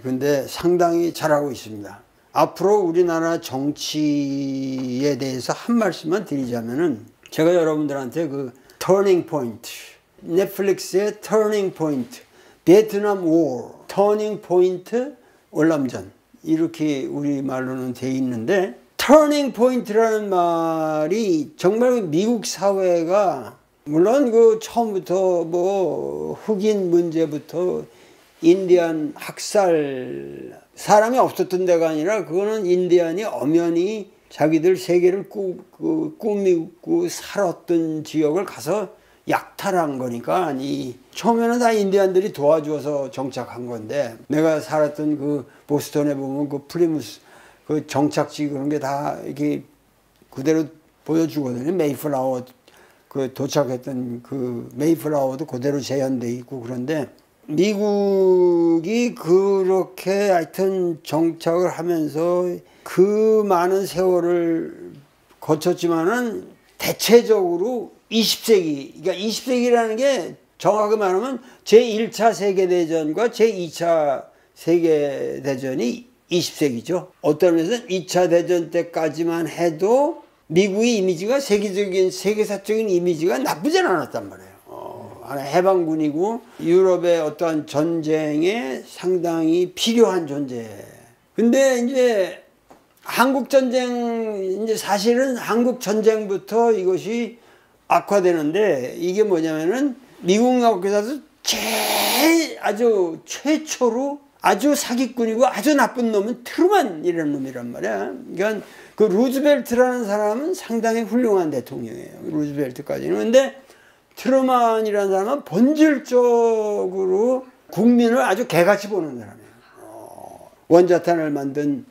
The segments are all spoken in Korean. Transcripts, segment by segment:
근데 상당히 잘하고 있습니다. 앞으로 우리나라 정치에 대해서 한 말씀만 드리자면은, 제가 여러분들한테 그 터닝 포인트, 넷플릭스의 터닝 포인트, 베트남 워 터닝 포인트 월남전, 이렇게 우리말로는 돼 있는데, 터닝 포인트라는 말이 정말 미국 사회가, 물론 그 처음부터 뭐 흑인 문제부터 인디안 학살, 사람이 없었던 데가 아니라 그거는 인디안이 엄연히 자기들 세계를 꾸미고 살았던 지역을 가서 약탈한 거니까, 처음에는 다 인디안들이 도와줘서 정착한 건데, 내가 살았던 그 보스턴에 보면 그 플리무스 그 정착지 그런 게 다 이렇게 그대로 보여주거든요. 메이플라워 그 도착했던 그 메이플라워도 그대로 재현돼 있고. 그런데 미국이 그렇게 하여튼 정착을 하면서 그 많은 세월을 거쳤지만은 대체적으로 20세기, 그러니까 20세기라는 게 정확하게 말하면 제1차 세계대전과 제2차 세계대전이 20세기죠. 어떤 면에서 2차 대전 때까지만 해도 미국의 이미지가 세계사적인 이미지가 나쁘진 않았단 말이에요. 해방군이고 유럽의 어떠한 전쟁에 상당히 필요한 존재. 근데 이제 한국전쟁, 이제 사실은 한국전쟁부터 이것이 악화되는데, 이게 뭐냐면은 미국 역사에서 아주 최초로 아주 사기꾼이고 아주 나쁜 놈은 트루만이라는 놈이란 말이야. 그러니까 그 루즈벨트라는 사람은 상당히 훌륭한 대통령이에요. 루즈벨트까지는. 근데 트루만이라는 사람은 본질적으로 국민을 아주 개같이 보는 사람이에요. 원자탄을 만든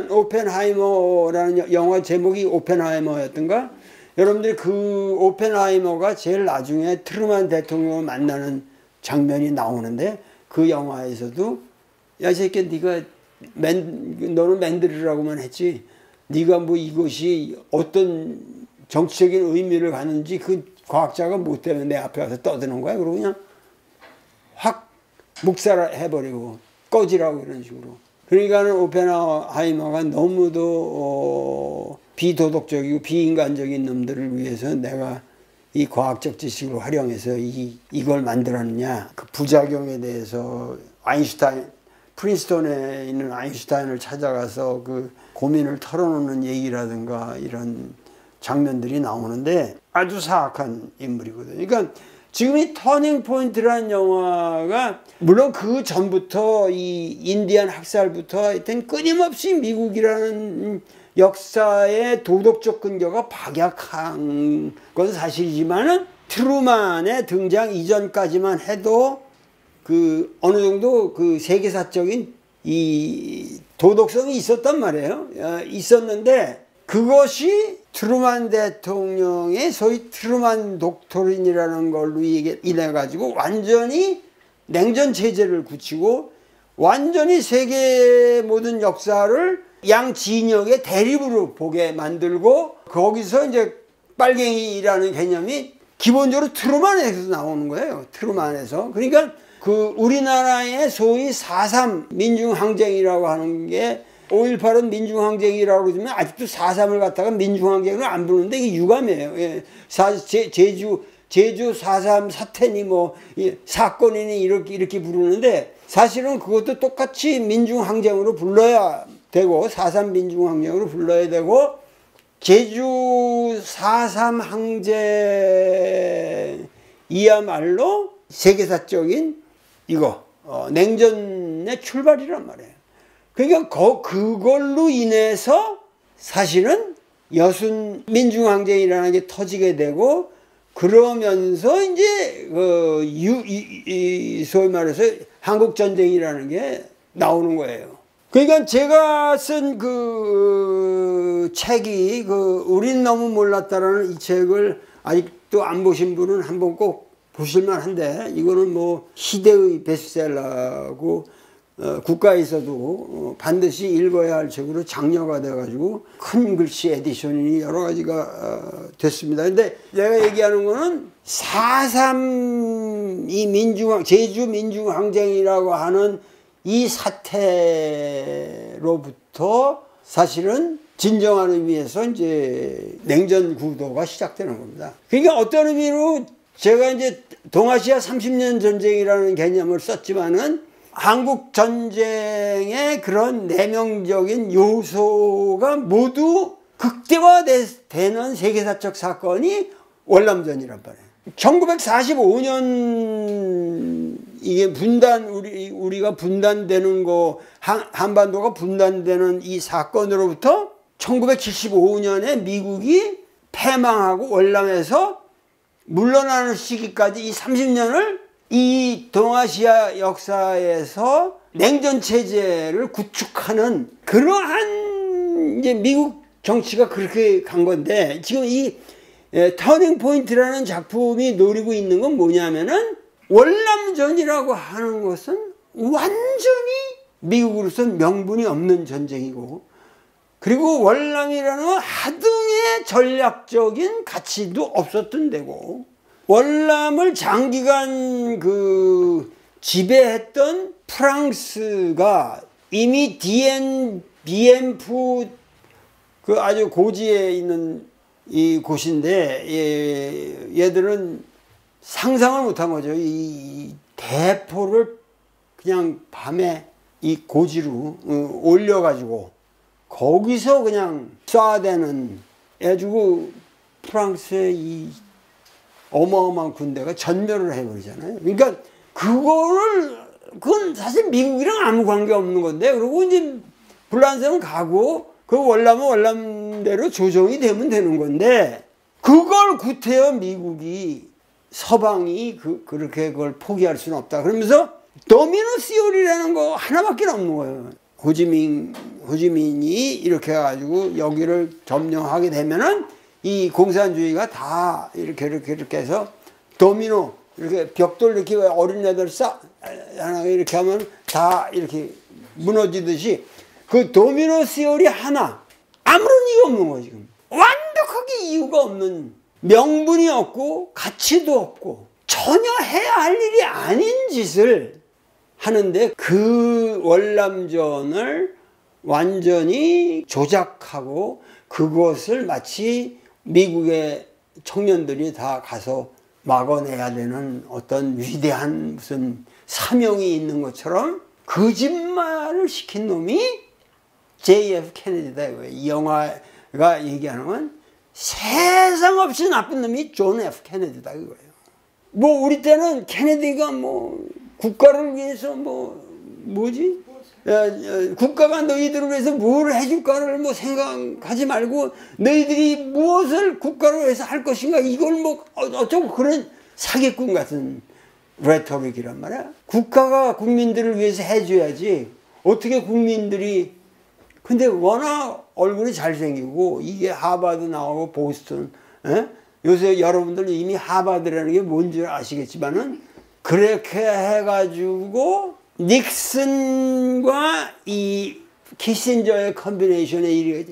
오펜하이머라는 영화 제목이 오펜하이머였던가? 여러분들이 그 오펜하이머가 제일 나중에 트루만 대통령을 만나는 장면이 나오는데, 그 영화에서도 야, 이 새끼 너는 맨들이라고만 했지, 네가 뭐 이것이 어떤 정치적인 의미를 갖는지 그 과학자가 못 되면 내 앞에 와서 떠드는 거야. 그러고 그냥 확 묵살해버리고 꺼지라고 이런 식으로. 그러니까는 오펜하이머가 너무도 비도덕적이고 비인간적인 놈들을 위해서 내가 이 과학적 지식을 활용해서 이걸 만들었느냐, 그 부작용에 대해서 프린스턴에 있는 아인슈타인을 찾아가서 그 고민을 털어놓는 얘기라든가 이런 장면들이 나오는데, 아주 사악한 인물이거든요. 그러니까 지금 이 터닝 포인트라는 영화가, 물론 그 전부터 이 인디안 학살부터 하여튼 끊임없이 미국이라는 역사의 도덕적 근거가 박약한 건 사실이지만은, 트루만의 등장 이전까지만 해도 그 어느 정도 그 세계사적인 이 도덕성이 있었단 말이에요. 있었는데, 그것이 트루만 대통령의 소위 트루만 독트린이라는 걸로 인해 가지고 완전히 냉전 체제를 굳히고 완전히 세계 모든 역사를 양 진영의 대립으로 보게 만들고, 거기서 이제 빨갱이라는 개념이 기본적으로 트루만에서 나오는 거예요. 트루만에서. 그러니까 그 우리나라의 소위 4.3 민중항쟁이라고 하는 게, 5.18은 민중항쟁이라고 그러지만 아직도 4.3을 갖다가 민중항쟁을 안 부르는데 이게 유감이에요. 예. 제주 4.3 사태니 뭐 사건이니 이렇게 부르는데, 사실은 그것도 똑같이 민중항쟁으로 불러야 되고, 4.3 민중항쟁으로 불러야 되고, 제주 4.3 항쟁이야말로 세계사적인 냉전의 출발이란 말이에요. 그러니까 그걸로 인해서 사실은 여순 민중항쟁이라는 게 터지게 되고, 그러면서 이제 소위 말해서 한국전쟁이라는 게 나오는 거예요. 그러니까 제가 쓴 그 책이 우린 너무 몰랐다라는 이 책을 아직도 안 보신 분은 한번 꼭 보실만 한데, 이거는 뭐 시대의 베스트셀러고 국가에서도 반드시 읽어야 할 책으로 장려가 돼가지고 큰 글씨 에디션이 여러 가지가 됐습니다. 근데 내가 얘기하는 거는 4.3 이 제주 민중항쟁이라고 하는 이 사태로부터 사실은 진정한 의미에서 이제 냉전 구도가 시작되는 겁니다. 그러니까 어떤 의미로 제가 이제 동아시아 30년 전쟁이라는 개념을 썼지만은 한국 전쟁의 그런 내면적인 요소가 모두 극대화되는 세계사적 사건이 월남전이란 말이에요. 1945년 이게 우리가 분단되는 거, 한반도가 분단되는 이 사건으로부터 1975년에 미국이 패망하고 월남에서 물러나는 시기까지 이 30년을 이 동아시아 역사에서 냉전 체제를 구축하는 그러한 이제 미국 정치가 그렇게 간 건데, 지금 이 터닝 포인트라는 작품이 노리고 있는 건 뭐냐면은 월남전이라고 하는 것은 완전히 미국으로서는 명분이 없는 전쟁이고, 그리고 월남이라는 건 하등의 전략적인 가치도 없었던 데고, 월남을 장기간 지배했던 프랑스가 이미 비엠프 아주 고지에 있는 이 곳인데, 얘들은 상상을 못한 거죠. 이 대포를 그냥 밤에 이 고지로 올려가지고 거기서 그냥 쏴대는 해주고 프랑스의 이 어마어마한 군대가 전멸을 해버리잖아요. 그러니까 그건 사실 미국이랑 아무 관계 없는 건데, 그리고 이제 불란서는 가고 그 월남은 월남대로 조정이 되면 되는 건데, 그걸 구태여 미국이 서방이 그렇게 그걸 포기할 수는 없다. 그러면서 도미노 시오리라는 거 하나밖에 없는 거예요. 호지민이 이렇게 해가지고 여기를 점령하게 되면은 이 공산주의가 다 이렇게 해서 도미노, 이렇게 벽돌 이렇게 어린애들 하나 이렇게 하면 다 이렇게 무너지듯이 그 도미노 시오리 하나, 아무런 이유 없는 거예요, 지금. 완벽하게 이유가 없는, 명분이 없고 가치도 없고 전혀 해야 할 일이 아닌 짓을 하는데, 그 월남전을 완전히 조작하고 그것을 마치 미국의 청년들이 다 가서 막아내야 되는 어떤 위대한 무슨 사명이 있는 것처럼 거짓말을 시킨 놈이 JF 케네디다 이거예요. 이 영화가 얘기하는 건 세상 없이 나쁜 놈이 존 F 케네디다 이거예요. 뭐 우리 때는 케네디가 뭐 국가를 위해서 국가가 너희들을 위해서 뭘 해줄까를 뭐 생각하지 말고 너희들이 무엇을 국가를 위해서 할 것인가, 이걸 뭐 어쩌고, 그런 사기꾼 같은 레토릭이란 말이야. 국가가 국민들을 위해서 해줘야지 어떻게 국민들이. 근데 워낙 얼굴이 잘생기고, 이게 하버드 나오고 보스턴, 요새 여러분들 이미 하버드라는 게 뭔지 아시겠지만은, 그렇게 해가지고 닉슨과 이 키신저의 컨비네이션에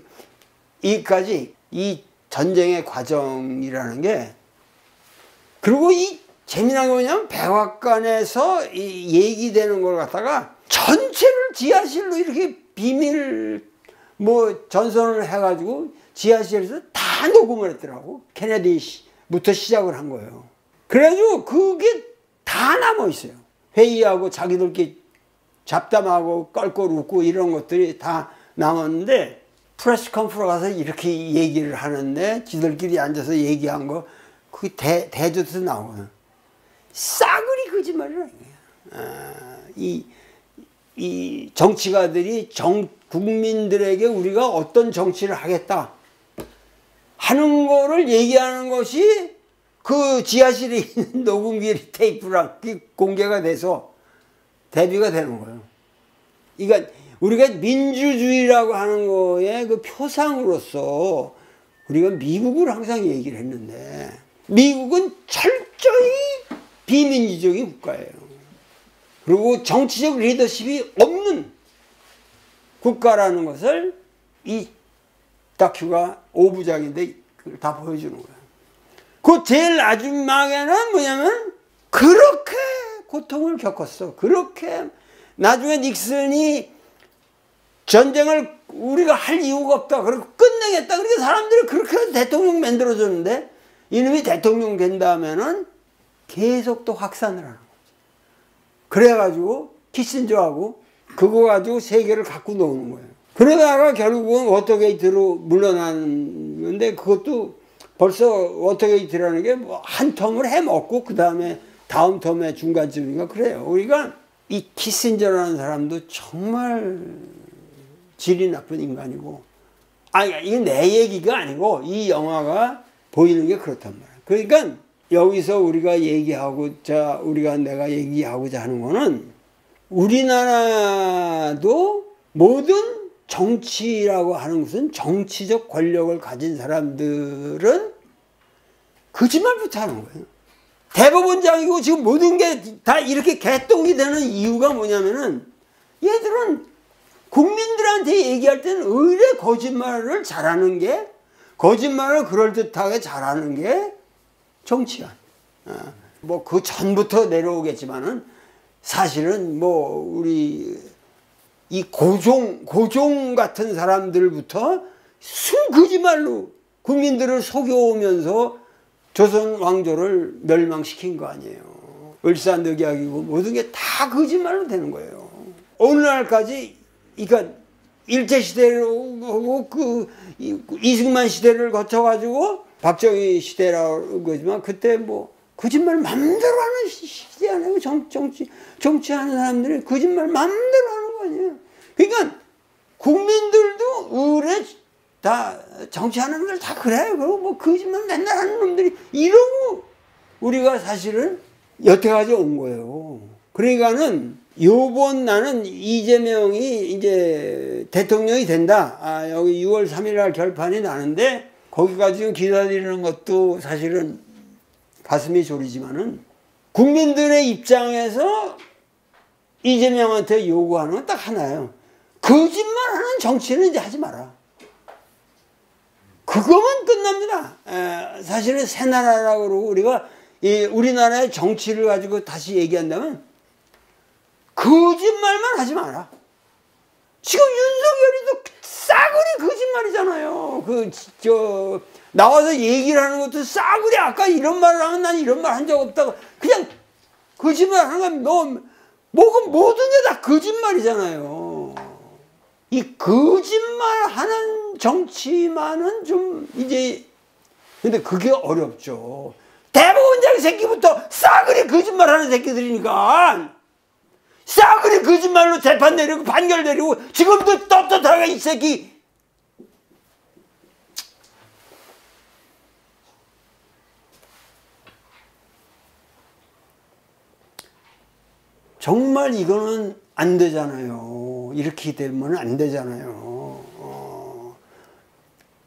이까지 이 전쟁의 과정이라는 게. 그리고 이 재미난 거 뭐냐면, 백악관에서 이 얘기되는 걸 갖다가 전체를 지하실로 이렇게 비밀 전선을 해가지고 지하실에서 다 녹음을 했더라고. 케네디부터 시작을 한 거예요. 그래가지고 그게 다 남아 있어요. 회의하고 자기들끼리 잡담하고 껄껄 웃고 이런 것들이 다 남았는데, 프레스 컨퍼런스 가서 이렇게 얘기를 하는데 지들끼리 앉아서 얘기한 거 그게 대조돼서 나오거든. 싸그리 거짓말을 하는 거야. 이 정치가들이 국민들에게 우리가 어떤 정치를 하겠다 하는 거를 얘기하는 것이 그 지하실에 있는 녹음기 테이프랑 공개가 돼서 데뷔가 되는 거예요. 그러니까 우리가 민주주의라고 하는 거에 그 표상으로서 우리가 미국을 항상 얘기를 했는데, 미국은 철저히 비민주적인 국가예요. 그리고 정치적 리더십이 없는 국가라는 것을 이 다큐가 5부작인데 그걸 다 보여주는 거예요. 그 제일 마지막에는 뭐냐면, 그렇게 고통을 겪었어. 그렇게 나중에 닉슨이 전쟁을 우리가 할 이유가 없다. 그리고 끝내겠다. 그러니까 사람들이 그렇게 해서 대통령 만들어줬는데 이놈이 대통령 된다면은 계속 또 확산을 하는 거죠. 그래가지고 키신저하고 그거 가지고 세계를 갖고 노는 거예요. 그러다가 결국은 워터게이트로 물러나는데 그것도 벌써 워터게이트라는 게 뭐 한 텀을 해먹고 그 다음에 다음 텀에 중간쯤인가 그래요. 우리가 이 키신저라는 사람도 정말 질이 나쁜 인간이고, 이건 내 얘기가 아니고 이 영화가 보이는 게 그렇단 말이야. 그러니까 여기서 우리가 내가 얘기하고자 하는 거는 우리나라도 모든 정치라고 하는 것은 정치적 권력을 가진 사람들은 거짓말부터 하는 거예요. 대법원장이고 지금 모든 게 다 이렇게 개똥이 되는 이유가 뭐냐면은 얘들은 국민들한테 얘기할 때는 의뢰 거짓말을 잘하는 게, 거짓말을 그럴듯하게 잘하는 게 정치야. 뭐 그 전부터 내려오겠지만은 사실은 뭐 우리 이 고종 같은 사람들부터 순거짓말로 국민들을 속여오면서 조선 왕조를 멸망시킨 거 아니에요. 을사늑약이고 모든 게 다 거짓말로 되는 거예요. 오늘날까지 그러니까 일제시대로 이승만 시대를 거쳐가지고 박정희 시대라고 그러지만 그때 뭐 거짓말 맘대로 하는 시대 아니에요. 정치하는 사람들이 거짓말 맘대로 하는 거 아니에요. 그러니까 국민들도 의뢰 다 정치하는 놈들 다 그래요. 그리고 뭐 거짓말 맨날 하는 놈들이 이러고 우리가 사실은 여태까지 온 거예요. 그러니까는 요번 나는 이재명이 이제 대통령이 된다. 여기 6월 3일 날 결판이 나는데 거기까지 지금 기다리는 것도 사실은 가슴이 졸이지만은 국민들의 입장에서 이재명한테 요구하는 건 딱 하나예요. 거짓말하는 정치는 이제 하지 마라. 그거만 끝납니다. 사실은 새 나라라고 그러고 우리가 우리나라의 정치를 가지고 다시 얘기한다면 거짓말만 하지 마라. 지금 윤석열이도 싸구리 거짓말이잖아요. 나와서 얘기를 하는 것도 싸구리. 아까 이런 말을 하면 난 이런 말 한 적 없다고. 그냥 거짓말 하는 건 모든 게 다 거짓말이잖아요. 이 거짓말 하는 정치만은 좀 이제, 근데 그게 어렵죠. 대법원장 새끼부터 싸구리 거짓말 하는 새끼들이니까. 싸구리 거짓말로 재판 내리고 판결 내리고 지금도 떳떳하게 이 새끼. 정말 이거는 안 되잖아요. 이렇게 되면 안 되잖아요.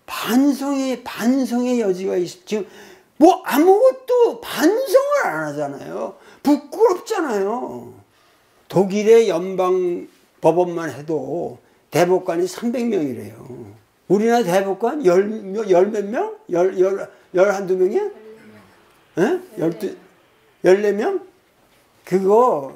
반성의 여지가 지금 뭐 아무것도 반성을 안 하잖아요. 부끄럽잖아요. 독일의 연방 법원만 해도 대법관이 300명이래요. 우리나라 대법관 열 몇 명? 한두 명이야? 14명? 그거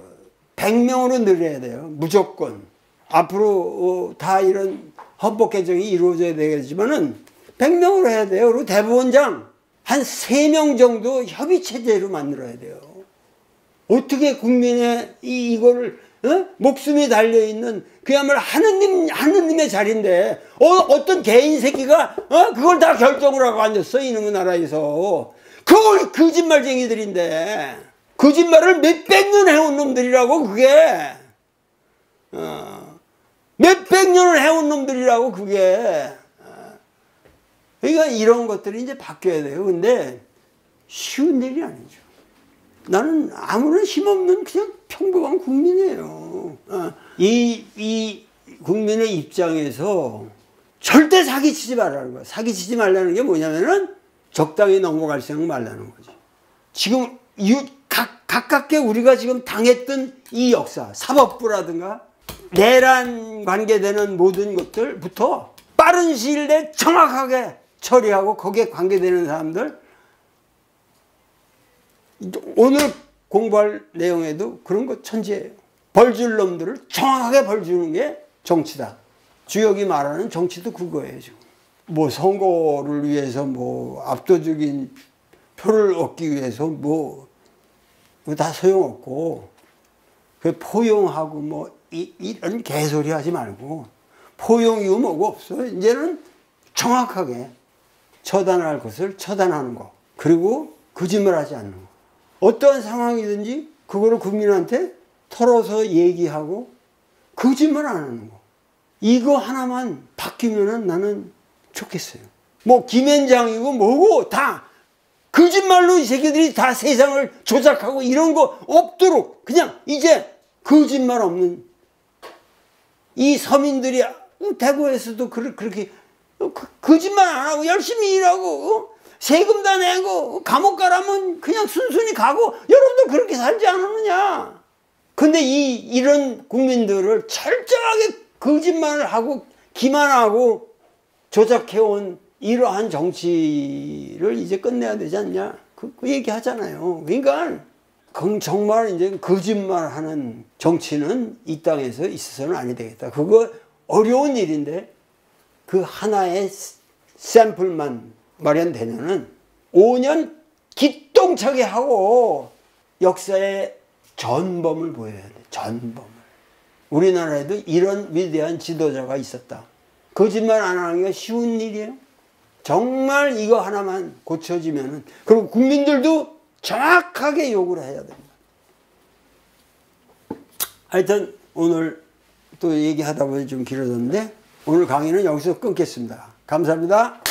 100명으로 늘려야 돼요. 무조건. 앞으로 다 이런 헌법 개정이 이루어져야 되겠지만은 100명으로 해야 돼요. 그리고 대법원장 한 3명 정도 협의체제로 만들어야 돼요. 어떻게 국민의 이거를 목숨이 달려있는 그야말로 하느님의 자리인데 어떤 개인 새끼가 그걸 다 결정을 하고 앉았어. 이놈의 나라에서. 그걸 거짓말쟁이들인데 거짓말을 몇백 년 해온 놈들이라고 그게. 몇백 년을 해온 놈들이라고 그게. 그러니까 이런 것들이 이제 바뀌어야 돼요. 근데 쉬운 일이 아니죠. 나는 아무런 힘없는 그냥 평범한 국민이에요. 이 국민의 입장에서 절대 사기치지 말라는 거야. 사기치지 말라는 게 뭐냐면은 적당히 넘어갈 생각 말라는 거지. 지금 가깝게 우리가 지금 당했던 이 역사, 사법부라든가 내란 관계되는 모든 것들부터 빠른 시일 내에 정확하게 처리하고 거기에 관계되는 사람들, 오늘 공부할 내용에도 그런 거 천지예요. 벌줄 놈들을 정확하게 벌주는 게 정치다. 주역이 말하는 정치도 그거예요, 지금. 뭐 선거를 위해서 뭐 압도적인 표를 얻기 위해서 뭐 다 소용없고, 그 포용하고 뭐 이런 개소리 하지 말고, 포용이고 뭐고 없어. 이제는 정확하게 처단할 것을 처단하는 거. 그리고 거짓말하지 않는 거. 어떠한 상황이든지 그거를 국민한테 털어서 얘기하고 거짓말 안 하는 거. 이거 하나만 바뀌면은 나는 좋겠어요. 뭐 김앤장이고 뭐고 다 거짓말로 이 새끼들이 다 세상을 조작하고 이런 거 없도록 그냥 이제 거짓말 없는 이 서민들이 대구에서도 그렇게 거짓말 안 하고 열심히 일하고 세금 다 내고 감옥 가라면 그냥 순순히 가고 여러분들 그렇게 살지 않았느냐. 근데 이런 국민들을 철저하게 거짓말을 하고 기만하고 조작해온 이러한 정치를 이제 끝내야 되지 않냐. 그 얘기 하잖아요. 그러니까 정말 이제 거짓말하는 정치는 이 땅에서 있어서는 아니 되겠다. 그거 어려운 일인데 그 하나의 샘플만 마련되면은 5년 기똥차게 하고 역사의 전범을 보여야 돼. 전범을. 우리나라에도 이런 위대한 지도자가 있었다. 거짓말 안 하는 게 쉬운 일이에요. 정말 이거 하나만 고쳐지면은, 그리고 국민들도 정확하게 요구를 해야 됩니다. 하여튼 오늘 또 얘기하다 보니 좀 길어졌는데 오늘 강의는 여기서 끊겠습니다. 감사합니다.